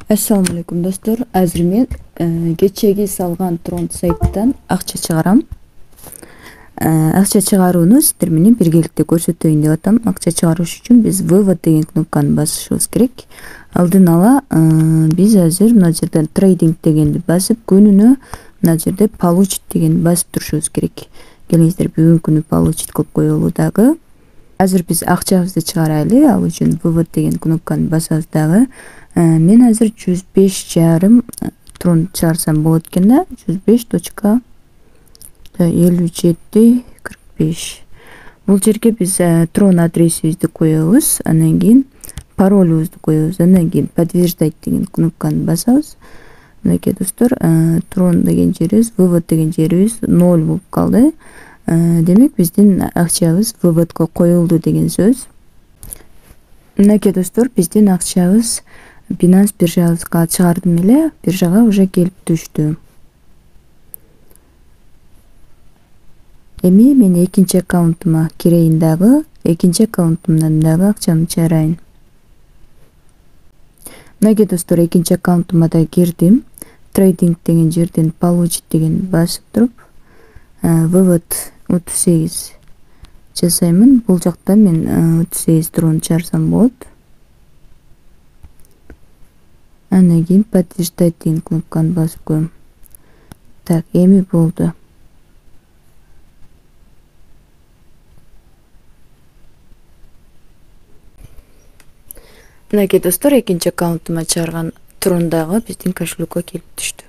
Assalamu alaikum dostlar. Azir men kechagi salgan Tron saytdan акча чыгарам. Акча чыгарууну сиздер менен биргеликте көрсөтөйүн деп атам. Акча чыгарыш үчүн биз вывод деген кнопканы басышыбыз керек. Алдын ала биз азыр мына жерден трейдинг дегенди басып, күнүнө мына жерде получить дегенди басып турушубуз керек. Келиңиздер, бүгүнкү күнү получить кылып коелу дагы. Азыр биз акчабызды чыгарайлы, ал үчүн вывод деген кнопканы басабыз дагы. Мен азыр 105,5 трон чыгарсам болот экен да. 105.5745. Бул жерге биз трон адресибизди коебуз, анан кийин паролубузду коебуз, анан кийин подтверждать деген кнопканы басабыз. Мынакей достор, трон деген жерибиз, вывод деген жерибиз 0 болуп калды. Демек биздин акчабыз выводко коюлду деген сөз. Мынакей достор, биздин акчабыз Binance биржабызга чыгардым эле, биржага уже келип түштү. Эми мен экинчи аккаунтума кирейин дагы, экинчи аккаунтумдан дагы акчамды чыгарайын. Мынакей достор, экинчи аккаунтума да кирдим. Трейдинг деген жерден получить деген басып туруп, вывод 38 жасаймын. Бул жакта мен 38 трон чыгарсам болот. Анан кийин подтверждать деген кнопканы басып коем. Так, эми болду. Мынакей достор, экинчи аккаунтума чыгарган трон дагы биздин кошелекке келип түштү.